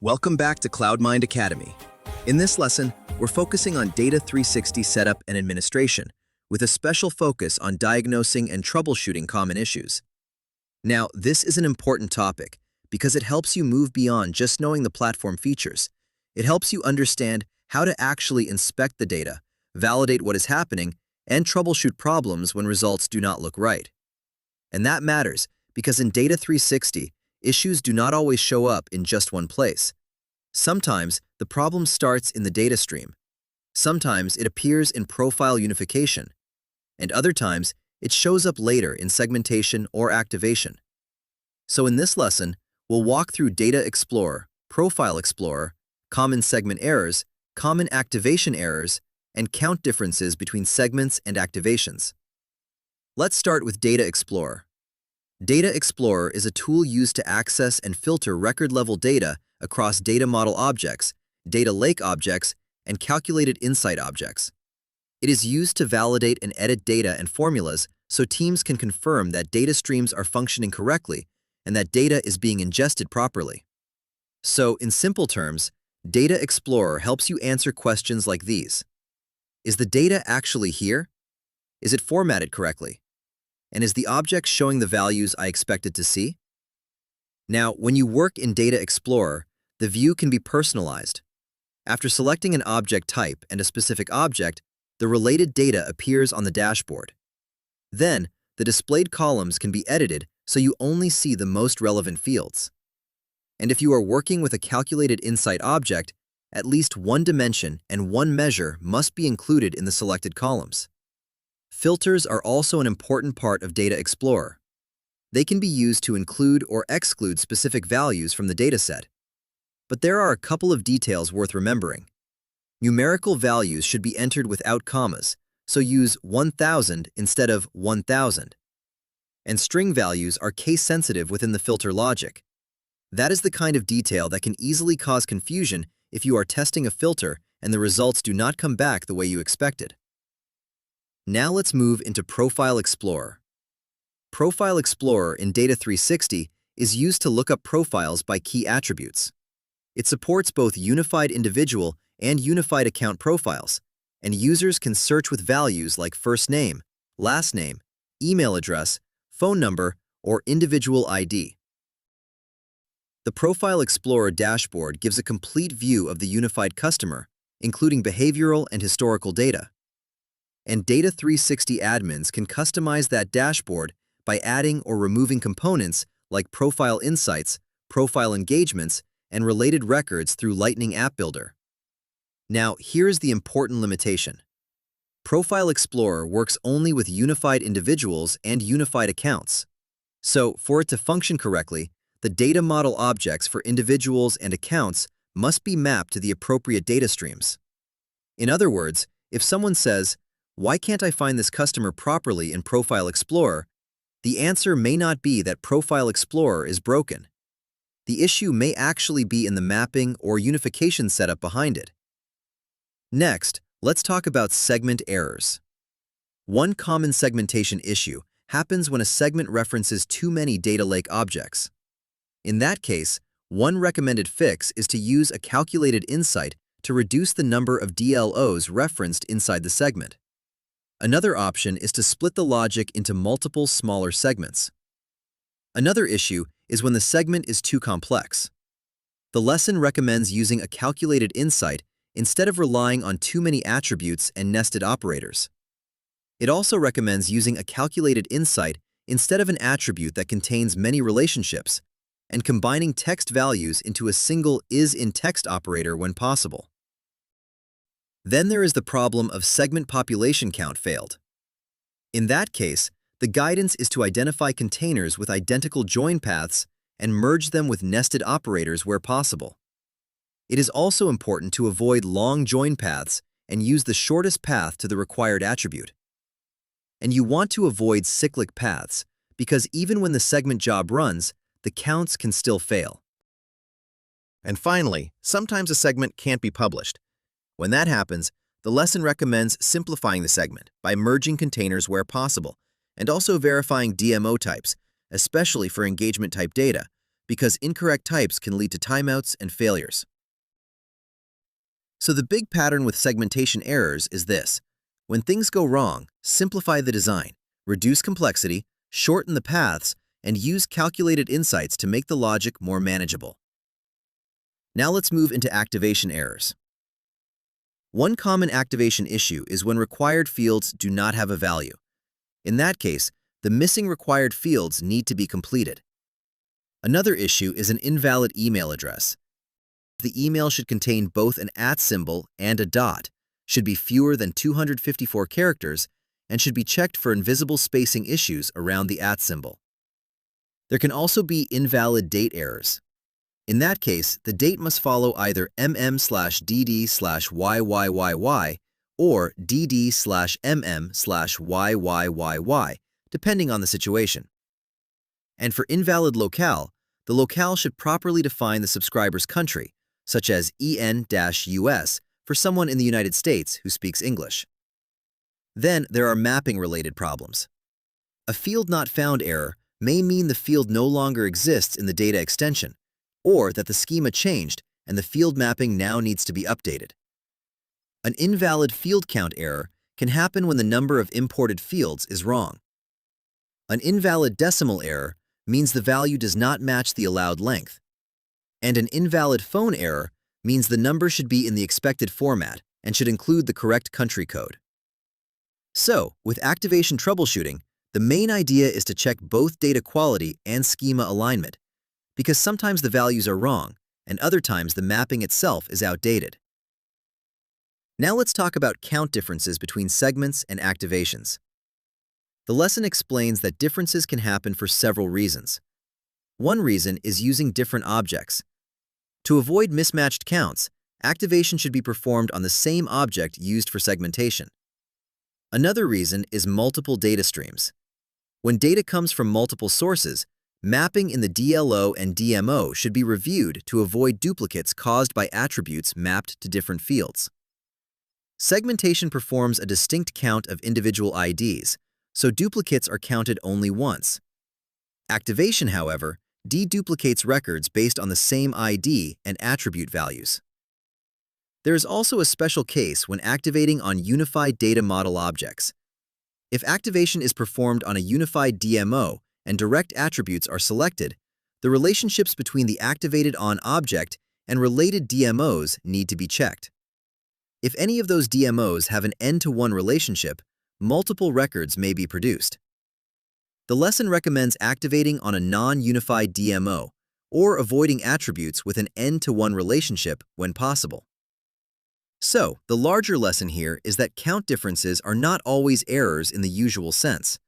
Welcome back to CloudMind Academy. In this lesson, we're focusing on Data 360 setup and administration, with a special focus on diagnosing and troubleshooting common issues. Now, this is an important topic because it helps you move beyond just knowing the platform features. It helps you understand how to actually inspect the data, validate what is happening, and troubleshoot problems when results do not look right. And that matters because in Data 360, issues do not always show up in just one place. Sometimes the problem starts in the data stream. Sometimes it appears in profile unification. And other times, it shows up later in segmentation or activation. So in this lesson, we'll walk through Data Explorer, Profile Explorer, common segment errors, common activation errors, and count differences between segments and activations. Let's start with Data Explorer. Data Explorer is a tool used to access and filter record-level data across data model objects, data lake objects, and calculated insight objects. It is used to validate and edit data and formulas so teams can confirm that data streams are functioning correctly and that data is being ingested properly. So, in simple terms, Data Explorer helps you answer questions like these. Is the data actually here? Is it formatted correctly? And is the object showing the values I expected to see? Now, when you work in Data Explorer, the view can be personalized. After selecting an object type and a specific object, the related data appears on the dashboard. Then, the displayed columns can be edited so you only see the most relevant fields. And if you are working with a calculated insight object, at least one dimension and one measure must be included in the selected columns. Filters are also an important part of Data Explorer. They can be used to include or exclude specific values from the dataset. But there are a couple of details worth remembering. Numerical values should be entered without commas, so use 1000 instead of 1000. And string values are case-sensitive within the filter logic. That is the kind of detail that can easily cause confusion if you are testing a filter and the results do not come back the way you expected. Now let's move into Profile Explorer. Profile Explorer in Data 360 is used to look up profiles by key attributes. It supports both unified individual and unified account profiles, and users can search with values like first name, last name, email address, phone number, or individual ID. The Profile Explorer dashboard gives a complete view of the unified customer, including behavioral and historical data. And Data 360 admins can customize that dashboard by adding or removing components like profile insights, profile engagements, and related records through Lightning App Builder. Now, here is the important limitation. Profile Explorer works only with unified individuals and unified accounts. So, for it to function correctly, the data model objects for individuals and accounts must be mapped to the appropriate data streams. In other words, if someone says, "Why can't I find this customer properly in Profile Explorer?" the answer may not be that Profile Explorer is broken. The issue may actually be in the mapping or unification setup behind it. Next, let's talk about segment errors. One common segmentation issue happens when a segment references too many data lake objects. In that case, one recommended fix is to use a calculated insight to reduce the number of DLOs referenced inside the segment. Another option is to split the logic into multiple smaller segments. Another issue is when the segment is too complex. The lesson recommends using a calculated insight instead of relying on too many attributes and nested operators. It also recommends using a calculated insight instead of an attribute that contains many relationships, and combining text values into a single is-in-text operator when possible. Then there is the problem of segment population count failed. In that case, the guidance is to identify containers with identical join paths and merge them with nested operators where possible. It is also important to avoid long join paths and use the shortest path to the required attribute. And you want to avoid cyclic paths because even when the segment job runs, the counts can still fail. And finally, sometimes a segment can't be published. When that happens, the lesson recommends simplifying the segment by merging containers where possible and also verifying DMO types, especially for engagement type data, because incorrect types can lead to timeouts and failures. So the big pattern with segmentation errors is this. When things go wrong, simplify the design, reduce complexity, shorten the paths, and use calculated insights to make the logic more manageable. Now let's move into activation errors. One common activation issue is when required fields do not have a value. In that case, the missing required fields need to be completed. Another issue is an invalid email address. The email should contain both an @ symbol and a dot, should be fewer than 254 characters, and should be checked for invisible spacing issues around the @ symbol. There can also be invalid date errors. In that case, the date must follow either mm/dd/yyyy or dd/mm/yyyy, depending on the situation. And for invalid locale, the locale should properly define the subscriber's country, such as EN-US for someone in the United States who speaks English. Then there are mapping-related problems. A field not found error may mean the field no longer exists in the data extension, or that the schema changed and the field mapping now needs to be updated. An invalid field count error can happen when the number of imported fields is wrong. An invalid decimal error means the value does not match the allowed length. And an invalid phone error means the number should be in the expected format and should include the correct country code. So, with activation troubleshooting, the main idea is to check both data quality and schema alignment, because sometimes the values are wrong, and other times the mapping itself is outdated. Now let's talk about count differences between segments and activations. The lesson explains that differences can happen for several reasons. One reason is using different objects. To avoid mismatched counts, activation should be performed on the same object used for segmentation. Another reason is multiple data streams. When data comes from multiple sources, mapping in the DLO and DMO should be reviewed to avoid duplicates caused by attributes mapped to different fields. Segmentation performs a distinct count of individual IDs, so duplicates are counted only once. Activation, however, deduplicates records based on the same ID and attribute values. There is also a special case when activating on unified data model objects. If activation is performed on a unified DMO and direct attributes are selected, the relationships between the activated on object and related DMOs need to be checked. If any of those DMOs have an N-to-1 relationship, multiple records may be produced. The lesson recommends activating on a non-unified DMO or avoiding attributes with an N-to-1 relationship when possible. So, the larger lesson here is that count differences are not always errors in the usual sense.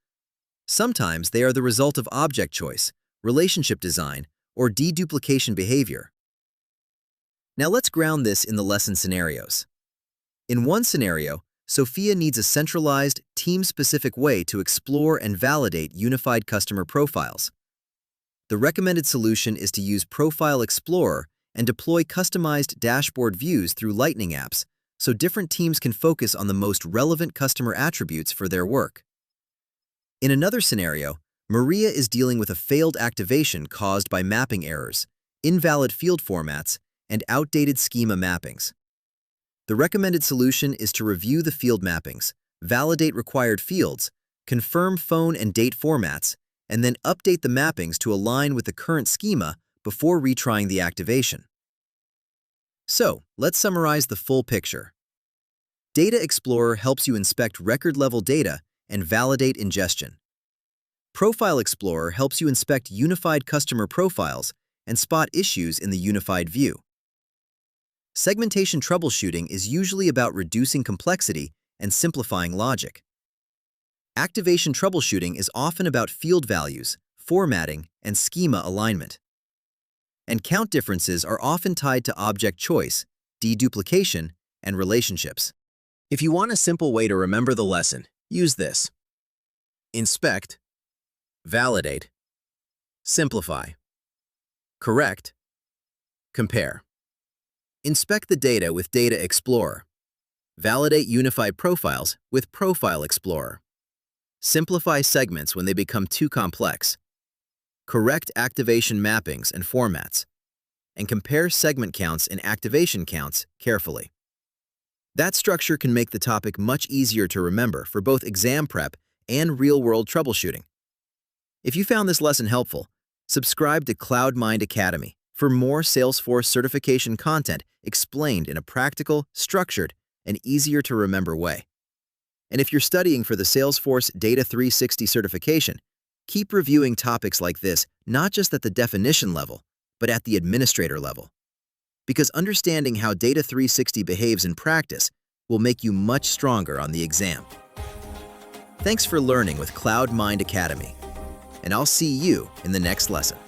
Sometimes they are the result of object choice, relationship design, or deduplication behavior. Now let's ground this in the lesson scenarios. In one scenario, Sophia needs a centralized, team-specific way to explore and validate unified customer profiles. The recommended solution is to use Profile Explorer and deploy customized dashboard views through Lightning apps so different teams can focus on the most relevant customer attributes for their work. In another scenario, Maria is dealing with a failed activation caused by mapping errors, invalid field formats, and outdated schema mappings. The recommended solution is to review the field mappings, validate required fields, confirm phone and date formats, and then update the mappings to align with the current schema before retrying the activation. So, let's summarize the full picture. Data Explorer helps you inspect record-level data and validate ingestion. Profile Explorer helps you inspect unified customer profiles and spot issues in the unified view. Segmentation troubleshooting is usually about reducing complexity and simplifying logic. Activation troubleshooting is often about field values, formatting, and schema alignment. And count differences are often tied to object choice, deduplication, and relationships. If you want a simple way to remember the lesson, use this. Inspect, validate, simplify, correct, compare. Inspect the data with Data Explorer. Validate unified profiles with Profile Explorer. Simplify segments when they become too complex. correct activation mappings and formats, and compare segment counts and activation counts carefully. That structure can make the topic much easier to remember for both exam prep and real-world troubleshooting. If you found this lesson helpful, subscribe to CloudMind Academy for more Salesforce certification content explained in a practical, structured, and easier-to-remember way. And if you're studying for the Salesforce Data 360 certification, keep reviewing topics like this not just at the definition level, but at the administrator level. Because understanding how Data 360 behaves in practice will make you much stronger on the exam. Thanks for learning with CloudMind Academy, and I'll see you in the next lesson.